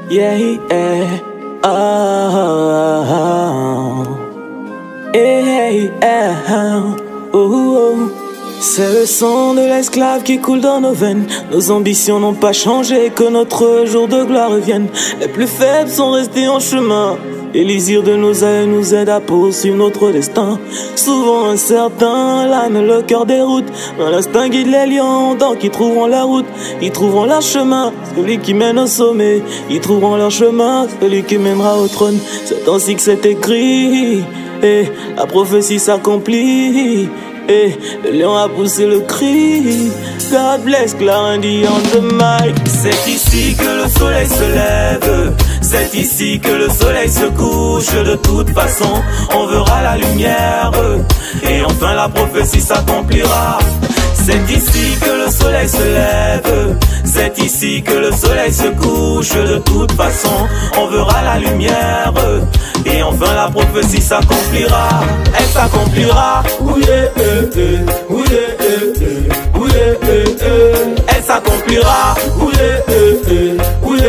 Yeah, yeah. Oh, hey, oh, oh. C'est le sang de l'esclave qui coule dans nos veines. Nos ambitions n'ont pas changé, que notre jour de gloire revienne. Les plus faibles sont restés en chemin. Et l'isir de nos ailes nous aide à poursuivre notre destin. Souvent incertain, l'âme et le cœur déroute. Mais l'instinct guide les lions, donc ils trouveront la route. Ils trouveront leur chemin, celui qui mène au sommet. Ils trouveront leur chemin, celui qui mènera au trône. C'est ainsi que c'est écrit, et la prophétie s'accomplit. Et le lion a poussé le cri. God bless Clarendie on the mic. C'est ici que le soleil se lève. C'est ici que le soleil se couche. De toute façon, on verra la lumière. Et enfin la prophétie s'accomplira. C'est ici que le soleil se lève. C'est ici que le soleil se couche. De toute façon, on verra la lumière. Et enfin la prophétie s'accomplira. Elle s'accomplira. Oui, oui, oui, elle s'accomplira. Oui, oui, oui,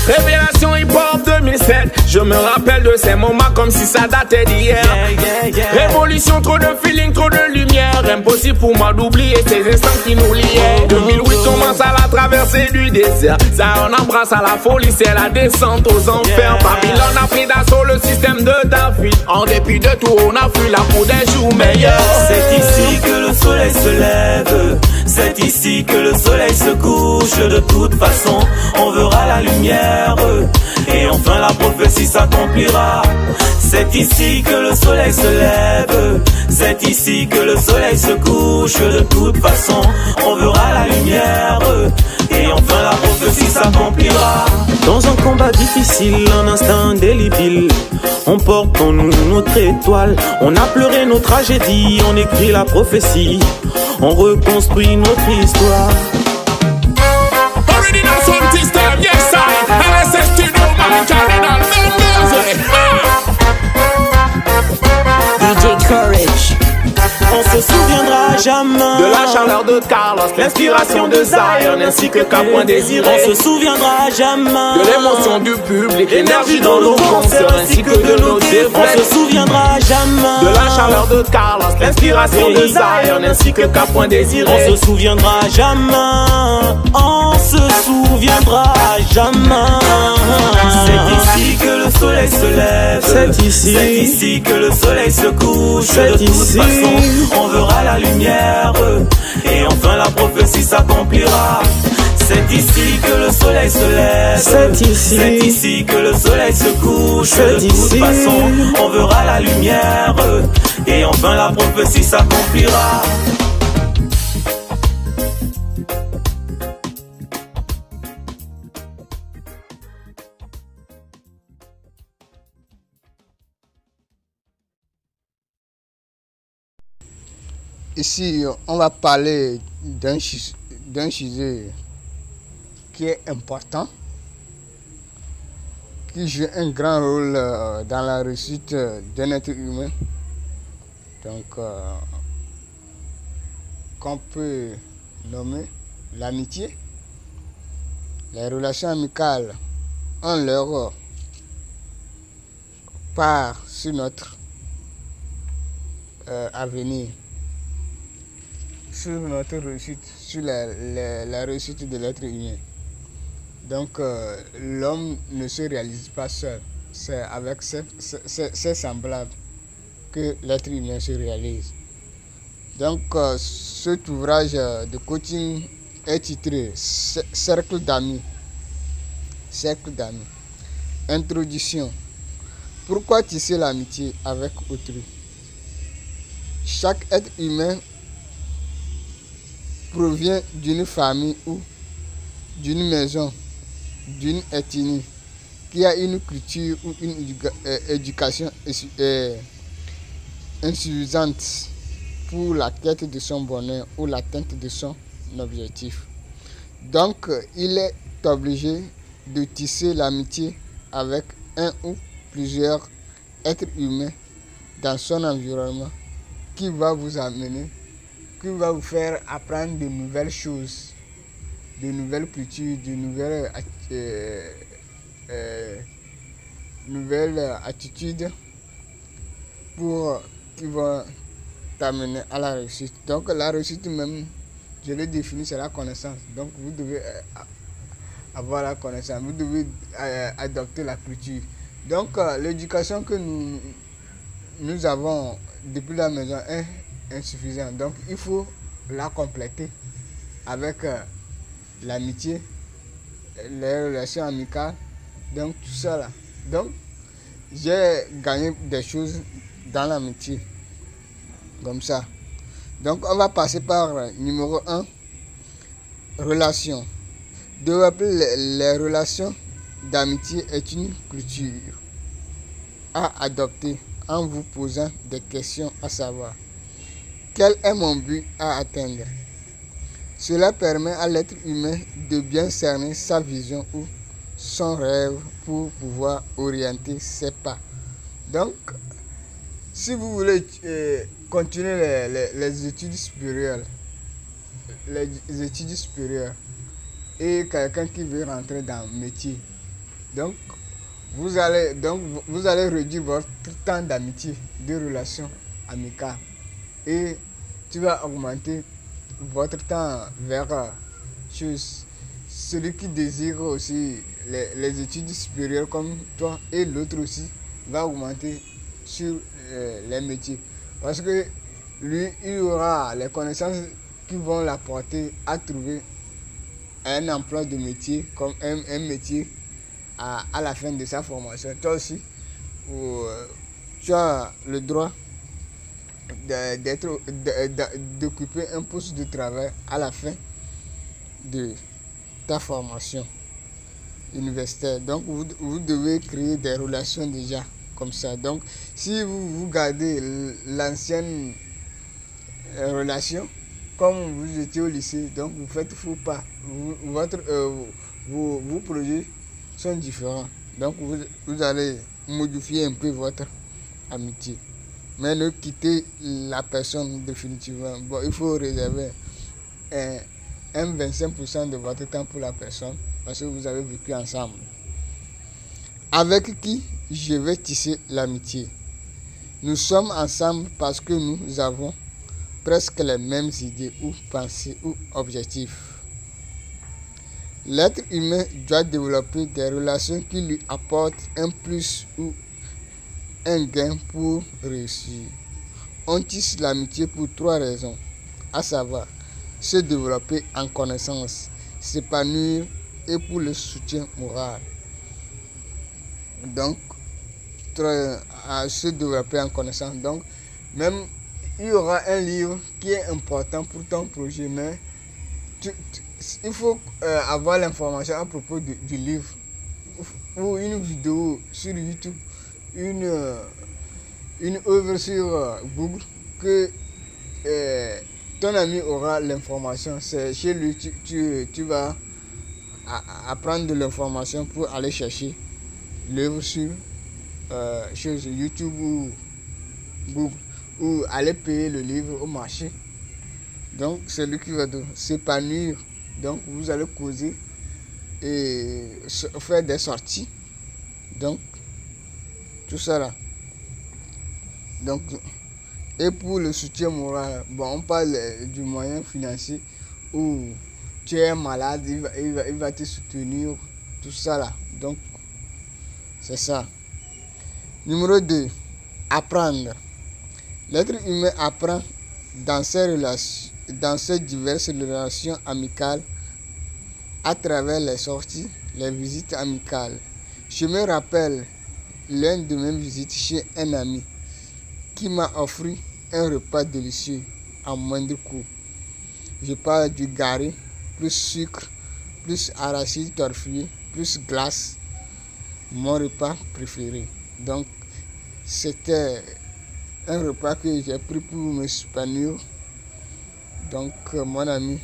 Révélation hip-hop 2007. Je me rappelle de ces moments comme si ça datait d'hier. Révolution, trop de feeling, trop de lumière. Impossible pour moi d'oublier ces instants qui nous liaient. 2008 commence à la traversée du désert. Ça on embrasse à la folie, c'est la descente aux enfers. Babylone a pris d'assaut le système de David. En dépit de tout, on a fui là pour des jours meilleurs. C'est ici que le soleil se lève. C'est ici que le soleil se couche. De toute façon, on verra la lumière. Et enfin la prophétie s'accomplira. C'est ici que le soleil se lève. C'est ici que le soleil se couche. De toute façon, on verra la lumière. Et enfin la prophétie s'accomplira. Dans un combat difficile, un instinct indélébile, on porte en nous notre étoile. On a pleuré nos tragédies, on écrit la prophétie, on reconstruit notre histoire. Original sound system, yes sir. LSS Studio, man, cardinal music. DJ Courage. On se souviendra jamais de la chaleur de Carlos, l'inspiration de Zion ainsi que Capone désiré. On se souviendra jamais de l'émotion du public, l'énergie dans nos concerts ainsi que de nos défaites. On se souviendra jamais de la chaleur de Carlos, l'inspiration de Zion ainsi que Capone désiré. On se souviendra jamais, on se souviendra jamais. C'est ici que le soleil se lève. C'est ici que le soleil se couche. De toute façon, on verra la lumière. Et enfin la prophétie s'accomplira. C'est ici que le soleil se lève. C'est ici que le soleil se couche. De toute façon, on verra la lumière. Et enfin la prophétie s'accomplira. Ici, on va parler d'un sujet qui est important, qui joue un grand rôle dans la réussite d'un être humain. Donc, qu'on peut nommer l'amitié. Les relations amicales ont leur part sur notre avenir, sur notre réussite, sur la réussite de l'être humain. Donc l'homme ne se réalise pas seul, c'est avec ses semblables que l'être humain se réalise. Donc cet ouvrage de coaching est titré Cercle d'amis. Cercle d'amis. Introduction. Pourquoi tisser l'amitié avec autrui? Chaque être humain provient d'une famille ou d'une maison, d'une ethnie, qui a une culture ou une éducation insuffisante pour la quête de son bonheur ou l'atteinte de son objectif. Donc, il est obligé de tisser l'amitié avec un ou plusieurs êtres humains dans son environnement qui va vous amener, qui va vous faire apprendre de nouvelles choses, de nouvelles cultures, de nouvelles attitudes qui vont t'amener à la réussite. Donc la réussite même, je l'ai définie, c'est la connaissance. Donc vous devez avoir la connaissance, vous devez adopter la culture. Donc l'éducation que nous avons depuis la maison est insuffisante. Donc il faut la compléter avec l'amitié, les relations amicales, donc tout ça là. Donc j'ai gagné des choses dans l'amitié, comme ça. Donc on va passer par numéro 1, relations. Développer les relations d'amitié est une culture à adopter en vous posant des questions, à savoir: quel est mon but à atteindre? Cela permet à l'être humain de bien cerner sa vision ou son rêve pour pouvoir orienter ses pas. Donc, si vous voulez continuer les études supérieures, et quelqu'un qui veut rentrer dans le métier, donc vous allez réduire votre temps d'amitié, de relations amicales, et tu vas augmenter votre temps vers celui qui désire aussi les études supérieures comme toi, et l'autre aussi va augmenter sur les métiers, parce que lui, il aura les connaissances qui vont l'apporter à trouver un emploi de métier, comme un métier à la fin de sa formation. Toi aussi, tu as le droit d'occuper un poste de travail à la fin de ta formation universitaire. Donc vous devez créer des relations déjà comme ça. Donc si vous gardez l'ancienne relation comme vous étiez au lycée, donc vous faites faux pas, vos projets sont différents. Donc vous allez modifier un peu votre amitié, mais ne quittez la personne définitivement. Bon, il faut réserver un 25% de votre temps pour la personne, parce que vous avez vécu ensemble. Avec qui je vais tisser l'amitié? Nous sommes ensemble parce que nous avons presque les mêmes idées ou pensées ou objectifs. L'être humain doit développer des relations qui lui apportent un plus ou un gain pour réussir. On tisse l'amitié pour 3 raisons, à savoir se développer en connaissance, s'épanouir et pour le soutien moral. Donc, à se développer en connaissance. Donc, même il y aura un livre qui est important pour ton projet, mais il faut avoir l'information à propos du livre, ou une vidéo sur YouTube, une œuvre sur Google, que ton ami aura l'information. C'est chez lui tu vas apprendre de l'information pour aller chercher l'œuvre sur YouTube ou Google, ou aller payer le livre au marché. Donc c'est lui qui va s'épanouir. Donc vous allez causer et faire des sorties. Donc tout ça là. Donc, et pour le soutien moral, bon, on parle du moyen financier où tu es malade, il va te soutenir, tout ça là. Donc c'est ça. Numéro 2, apprendre. L'être humain apprend dans ses diverses relations amicales, à travers les sorties, les visites amicales. Je me rappelle l'une de mes visites chez un ami qui m'a offert un repas délicieux à moindre coût. Je parle du gari, plus sucre, plus arachide torfillé, plus glace. Mon repas préféré. Donc c'était un repas que j'ai pris pour me soutenir. Donc mon ami,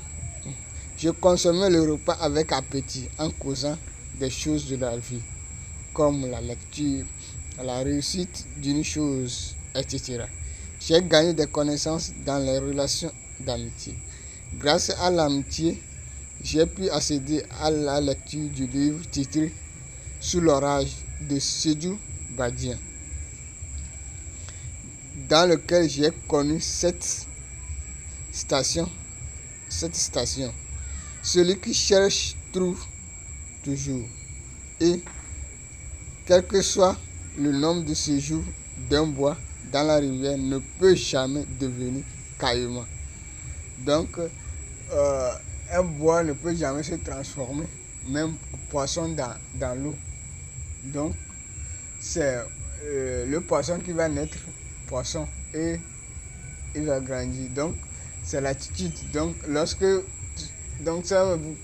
je consommais le repas avec appétit en causant des choses de la vie, comme la lecture, la réussite d'une chose, etc. J'ai gagné des connaissances dans les relations d'amitié. Grâce à l'amitié, j'ai pu accéder à la lecture du livre titré Sous l'orage de Sédhiou Badien, dans lequel j'ai connu cette station. Celui qui cherche trouve toujours, et quel que soit le nombre de séjours d'un bois dans la rivière ne peut jamais devenir caillement. Donc un bois ne peut jamais se transformer, même poisson dans l'eau. Donc c'est le poisson qui va naître poisson et il va grandir. Donc c'est l'attitude. Donc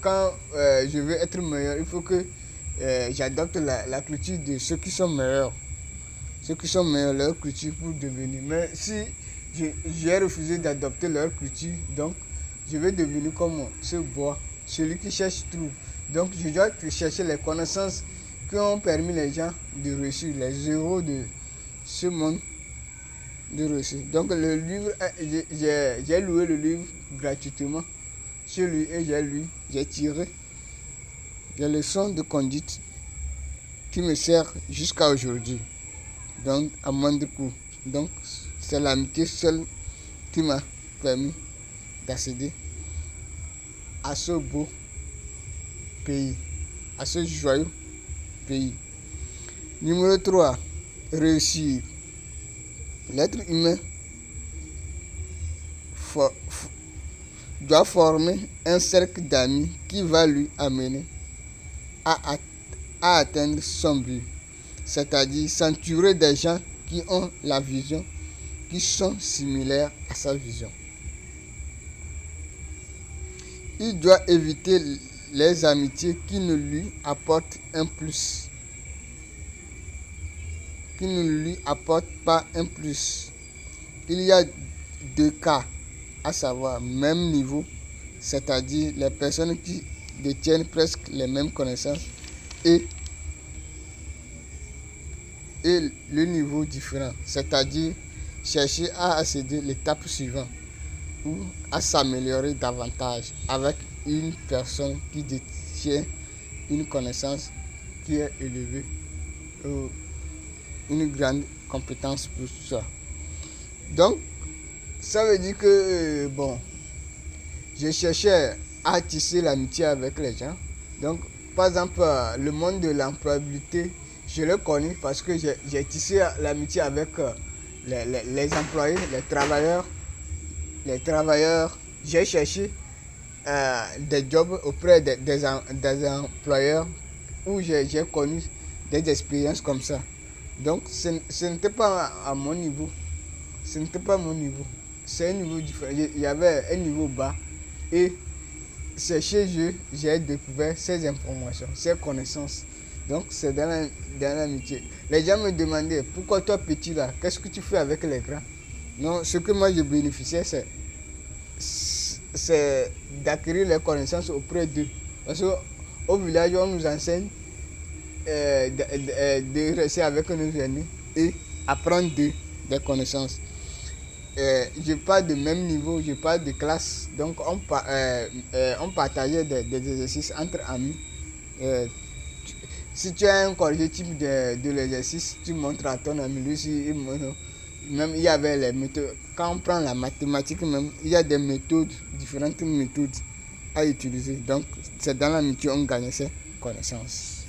quand je veux être meilleur, il faut que j'adopte la culture de ceux qui sont meilleurs. Ceux qui sont meilleurs, leur culture pour devenir. Mais si j'ai refusé d'adopter leur culture, donc je vais devenir comme ce bois. Celui qui cherche trouve. Donc je dois chercher les connaissances qui ont permis les gens de réussir, les héros de ce monde de réussir. Donc le livre, j'ai loué le livre gratuitement chez lui et j'ai tiré des leçons de conduite qui me servent jusqu'à aujourd'hui. Donc à moindre coût. Donc c'est l'amitié seule qui m'a permis d'accéder à ce beau pays, à ce joyeux pays. Numéro 3, réussir. L'être humain doit former un cercle d'amis qui va lui amener à atteindre son but, c'est-à-dire s'entourer des gens qui ont la vision, qui sont similaires à sa vision. Il doit éviter les amitiés qui ne lui apportent un plus, qui ne lui apportent pas un plus. Il y a deux cas, à savoir même niveau, c'est-à-dire les personnes qui détiennent presque les mêmes connaissances, et le niveau différent, c'est-à-dire chercher à accéder à l'étape suivante ou à s'améliorer davantage avec une personne qui détient une connaissance qui est élevée ou une grande compétence pour ça. Donc ça veut dire que je cherchais à tisser l'amitié avec les gens. Donc par exemple le monde de l'employabilité, je le connais parce que j'ai tissé l'amitié avec les employés, les travailleurs. J'ai cherché des jobs auprès des employeurs où j'ai connu des expériences comme ça. Donc ce n'était pas à mon niveau. Ce n'était pas mon niveau. C'est un niveau différent. Il y avait un niveau bas et c'est chez eux que j'ai découvert ces informations, ces connaissances. Donc c'est dans l'amitié. Les gens me demandaient pourquoi toi petit là, qu'est-ce que tu fais avec les grands? Non, ce que moi je bénéficiais c'est d'acquérir les connaissances auprès d'eux. Parce qu'au village on nous enseigne de rester avec nos aînés et apprendre d'eux des connaissances. Je parle de même niveau, je parle de classe. Donc on partageait des exercices entre amis. Si tu as un corrigé type de l'exercice, tu montres à ton ami. Lui aussi, même il y avait les méthodes. Quand on prend la mathématique même, il y a des méthodes, différentes méthodes à utiliser. Donc c'est dans l'amitié qu'on gagne ces connaissances.